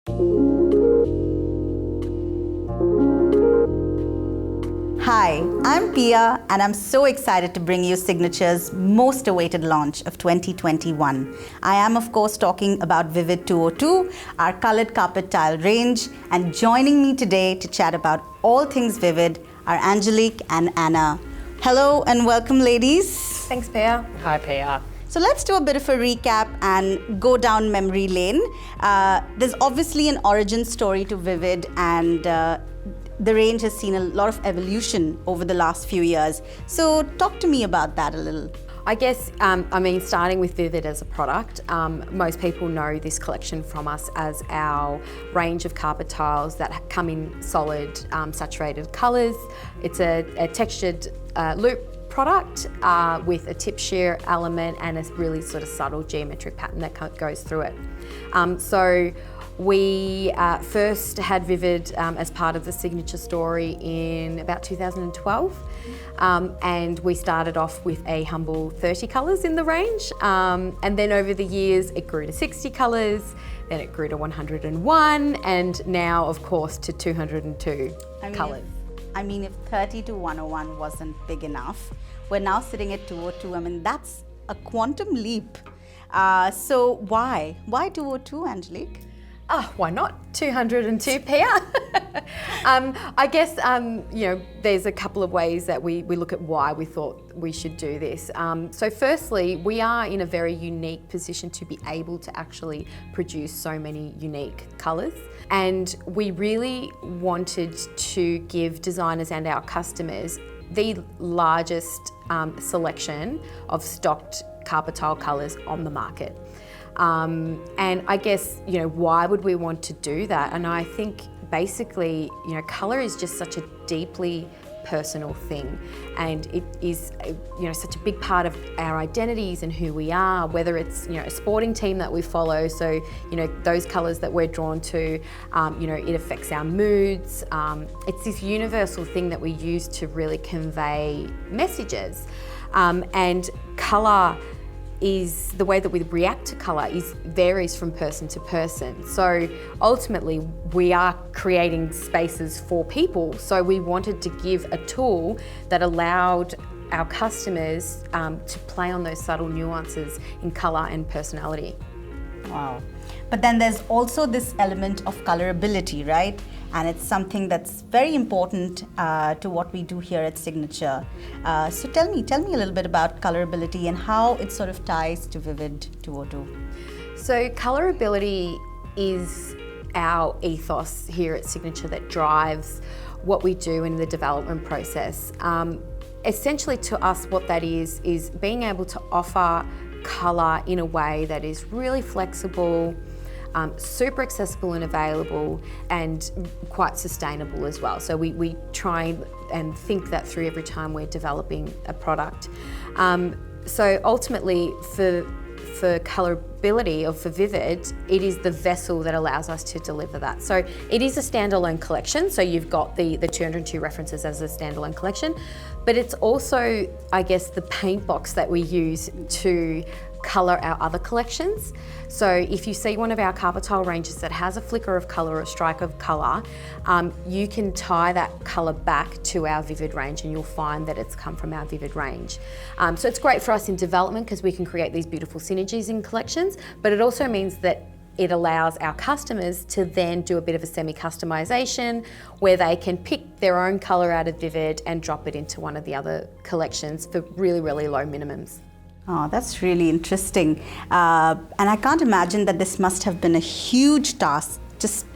Hi, I'm Pia, and I'm so excited to bring you Signature's most awaited launch of 2021. I am, of course, talking about Vivid 202, our colored carpet tile range, and joining me today to chat about all things Vivid are Angelique and Anna. Hello and welcome, ladies. Thanks, Pia. Hi, Pia. So let's do a bit of a recap and go down memory lane. There's obviously an origin story to Vivid, and the range has seen a lot of evolution over the last few years. So talk to me about that a little. I guess, starting with Vivid as a product, most people know this collection from us as our range of carpet tiles that come in solid, saturated colours. It's a textured loop product with a tip shear element and a really sort of subtle geometric pattern that goes through it. So we first had Vivid as part of the Signature story in about 2012, and we started off with a humble 30 colours in the range, and then over the years it grew to 60 colours, then it grew to 101, and now of course to 202 colours. If 30 to 101 wasn't big enough, we're now sitting at 202. That's a quantum leap. So why 202, Angelique? Why not 202, Pia? I guess, there's a couple of ways that we look at why we thought we should do this. So firstly, we are in a very unique position to be able to actually produce so many unique colours. And we really wanted to give designers and our customers the largest selection of stocked carpet tile colours on the market. And I guess, why would we want to do that? And I think basically, colour is just such a deeply personal thing, and it is, such a big part of our identities and who we are, whether it's, a sporting team that we follow, so, those colours that we're drawn to, it affects our moods. It's this universal thing that we use to really convey messages, and colour is the way that we react to colour varies from person to person. So ultimately we are creating spaces for people. So we wanted to give a tool that allowed our customers to play on those subtle nuances in colour and personality. Wow. But then there's also this element of colorability, right? And it's something that's very important to what we do here at Signature. So tell me a little bit about colorability and how it sort of ties to Vivid 202. So colorability is our ethos here at Signature that drives what we do in the development process. Essentially to us what that is being able to offer colour in a way that is really flexible, super accessible and available, and quite sustainable as well. So we try and think that through every time we're developing a product. So ultimately for colorability, or for Vivid, it is the vessel that allows us to deliver that. So it is a standalone collection, so you've got the 202 references as a standalone collection, but it's also, I guess, the paint box that we use to colour our other collections. So if you see one of our carpet tile ranges that has a flicker of colour or a strike of colour, you can tie that colour back to our Vivid range and you'll find that it's come from our Vivid range. So it's great for us in development because we can create these beautiful synergies in collections, but it also means that it allows our customers to then do a bit of a semi-customization where they can pick their own colour out of Vivid and drop it into one of the other collections for really, really low minimums. Oh, that's really interesting. And I can't imagine that this must have been a huge task, just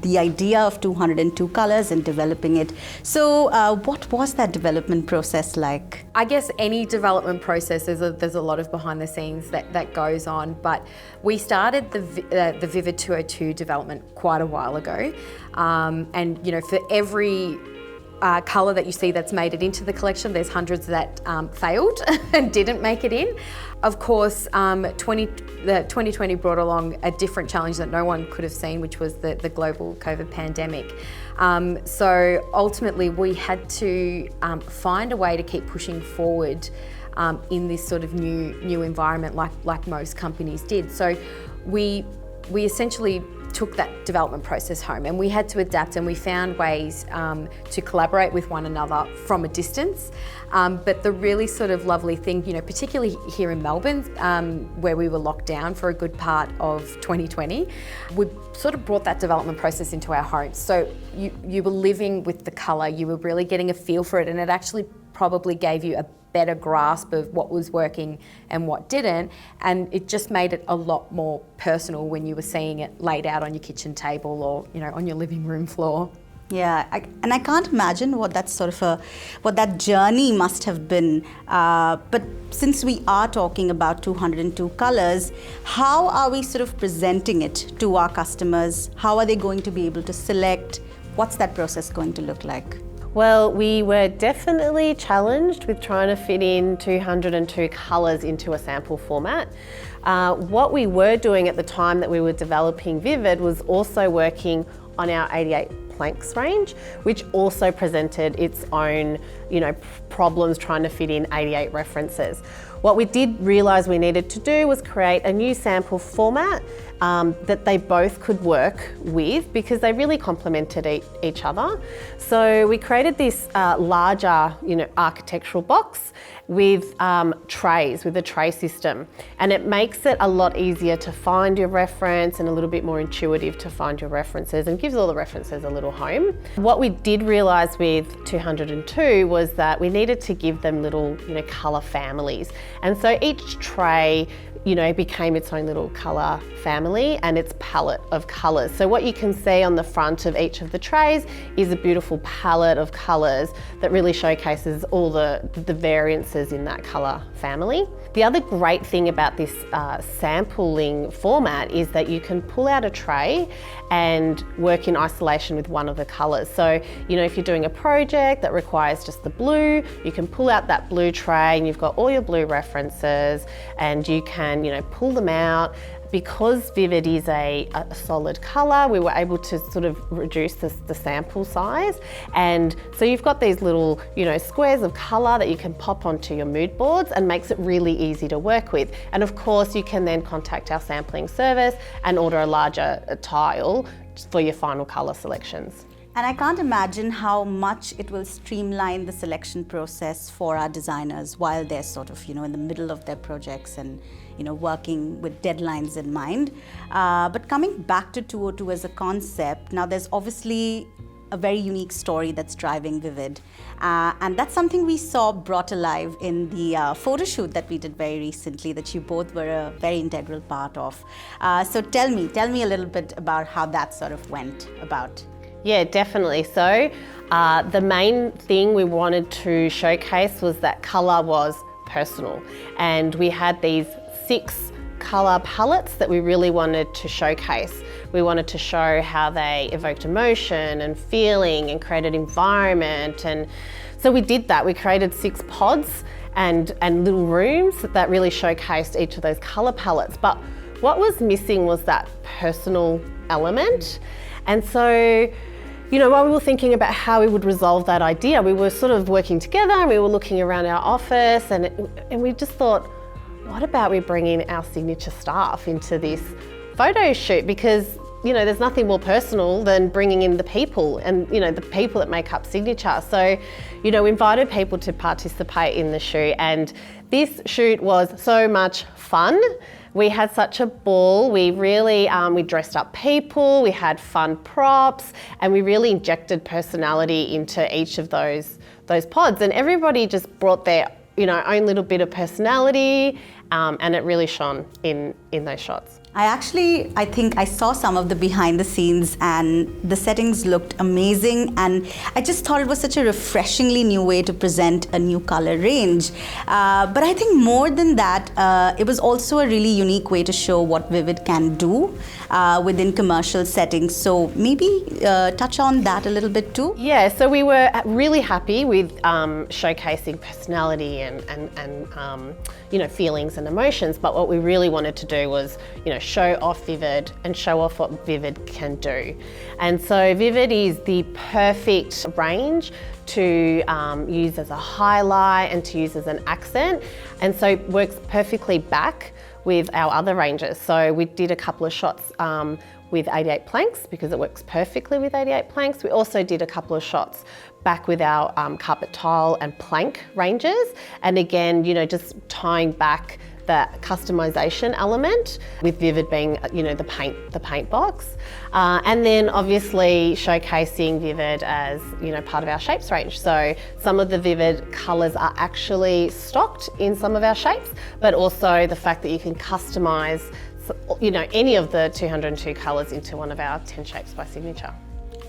the idea of 202 colors and developing it. So what was that development process like? I guess any development process, there's a lot of behind the scenes that goes on, but we started the Vivid 202 development quite a while ago. And for every colour that you see that's made it into the collection, there's hundreds that failed and didn't make it in. Of course, 2020 brought along a different challenge that no one could have seen, which was the global COVID pandemic. So ultimately we had to find a way to keep pushing forward in this sort of new environment like most companies did. So we essentially took that development process home, and we had to adapt, and we found ways to collaborate with one another from a distance. But the really sort of lovely thing, particularly here in Melbourne, where we were locked down for a good part of 2020, we sort of brought that development process into our homes. So you were living with the colour, you were really getting a feel for it, and it actually probably gave you a better grasp of what was working and what didn't, and it just made it a lot more personal when you were seeing it laid out on your kitchen table or on your living room floor. Yeah, and I can't imagine what that journey must have been. But since we are talking about 202 colors, how are we sort of presenting it to our customers? How are they going to be able to select? What's that process going to look like? Well, we were definitely challenged with trying to fit in 202 colours into a sample format. What we were doing at the time that we were developing Vivid was also working on our 88 planks range, which also presented its own, problems trying to fit in 88 references. What we did realise we needed to do was create a new sample format that they both could work with, because they really complemented each other. So we created this larger, architectural box with trays, with a tray system. And it makes it a lot easier to find your reference and a little bit more intuitive to find your references, and gives all the references a little home. What we did realise with 202 was that we needed to give them little, colour families. And so each tray became its own little colour family and its palette of colours. So what you can see on the front of each of the trays is a beautiful palette of colours that really showcases all the variances in that colour family. The other great thing about this sampling format is that you can pull out a tray and work in isolation with one of the colours. So, if you're doing a project that requires just the blue, you can pull out that blue tray and you've got all your blue references, and you can, pull them out. Because Vivid is a solid colour, we were able to sort of reduce the sample size. And so you've got these little, squares of colour that you can pop onto your mood boards, and makes it really easy to work with. And of course, you can then contact our sampling service and order a larger tile for your final colour selections. And I can't imagine how much it will streamline the selection process for our designers while they're sort of, in the middle of their projects and, working with deadlines in mind. But coming back to 202 as a concept, now there's obviously a very unique story that's driving Vivid. And that's something we saw brought alive in the photo shoot that we did very recently, that you both were a very integral part of. So tell me a little bit about how that sort of went about. Yeah, definitely. So the main thing we wanted to showcase was that colour was personal, and we had these 6 colour palettes that we really wanted to showcase. We wanted to show how they evoked emotion and feeling and created environment, and so we did that. We created 6 pods and little rooms that really showcased each of those colour palettes. But what was missing was that personal element. And so, while we were thinking about how we would resolve that idea, we were sort of working together, and we were looking around our office, and we just thought, what about we bring in our signature staff into this photo shoot? Because, there's nothing more personal than bringing in the people and, the people that make up Signature. So, we invited people to participate in the shoot, and this shoot was so much fun. We had such a ball. We really, we dressed up people, we had fun props, and we really injected personality into each of those pods. And everybody just brought their, own little bit of personality, and it really shone in those shots. I think I saw some of the behind the scenes, and the settings looked amazing, and I just thought it was such a refreshingly new way to present a new color range. But I think more than that, it was also a really unique way to show what Vivid can do within commercial settings. So maybe touch on that a little bit too. Yeah, so we were really happy with showcasing personality and feelings and emotions. But what we really wanted to do was, show off Vivid and show off what Vivid can do. And so Vivid is the perfect range to use as a highlight and to use as an accent, and so works perfectly back with our other ranges. So we did a couple of shots with 88 planks because it works perfectly with 88 planks. We also did a couple of shots back with our carpet tile and plank ranges. And again, you know, just tying back that customization element with Vivid being, you know, the paint box. And then obviously showcasing Vivid as, you know, part of our shapes range. So some of the Vivid colours are actually stocked in some of our shapes, but also the fact that you can customise, you know, any of the 202 colours into one of our 10 shapes by signature.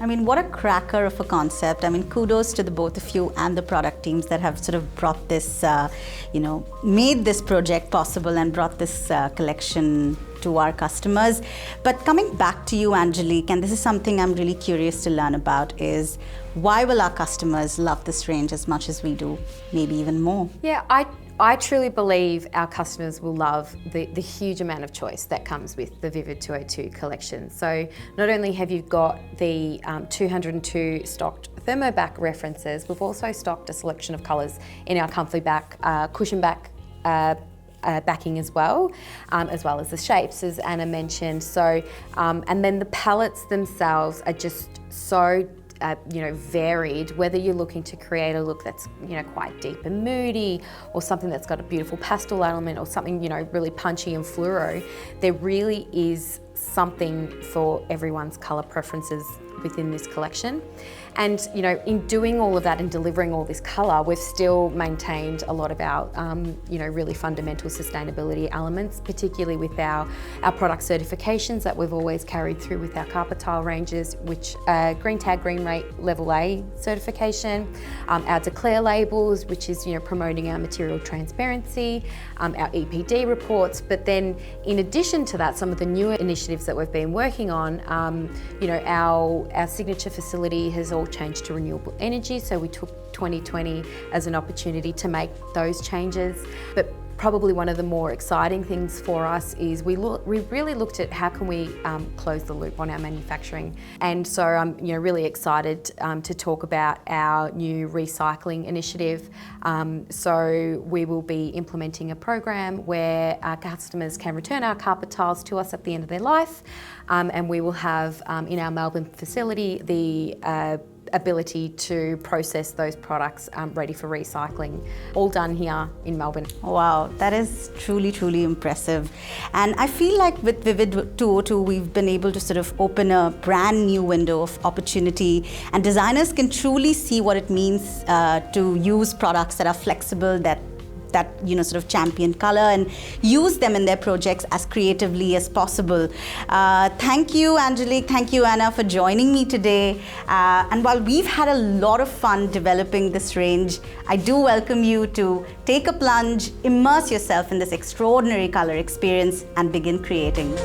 I mean, what a cracker of a concept. I mean, kudos to the both of you and the product teams that have sort of brought this, you know, made this project possible and brought this collection to our customers. But coming back to you, Angelique, and this is something I'm really curious to learn about, is why will our customers love this range as much as we do, maybe even more? Yeah, I truly believe our customers will love the huge amount of choice that comes with the Vivid 202 collection. So not only have you got the 202 stocked thermoback references, we've also stocked a selection of colours in our comfy back, cushion back backing as well as the shapes, as Anna mentioned. So, and then the palettes themselves are just so you know, varied, whether you're looking to create a look that's, you know, quite deep and moody, or something that's got a beautiful pastel element, or something, you know, really punchy and fluoro. There really is something for everyone's colour preferences within this collection. And, you know, in doing all of that and delivering all this colour, we've still maintained a lot of our, you know, really fundamental sustainability elements, particularly with our product certifications that we've always carried through with our carpet tile ranges, which Green Tag Green Rate Level A certification, our Declare labels, which is, you know, promoting our material transparency, our EPD reports. But then in addition to that, some of the newer initiatives that we've been working on, you know, our signature facility has all changed to renewable energy, so we took 2020 as an opportunity to make those changes. But probably one of the more exciting things for us is we really looked at how can we close the loop on our manufacturing. And so I'm, you know, really excited to talk about our new recycling initiative. So we will be implementing a program where our customers can return our carpet tiles to us at the end of their life, and we will have in our Melbourne facility the ability to process those products ready for recycling, all done here in Melbourne. Wow, that is truly, truly impressive. And I feel like with Vivid 202, we've been able to sort of open a brand new window of opportunity, and designers can truly see what it means to use products that are flexible, that you know, sort of champion color, and use them in their projects as creatively as possible. Thank you, Angelique. Thank you, Anna, for joining me today. And while we've had a lot of fun developing this range, I do welcome you to take a plunge, immerse yourself in this extraordinary color experience, and begin creating.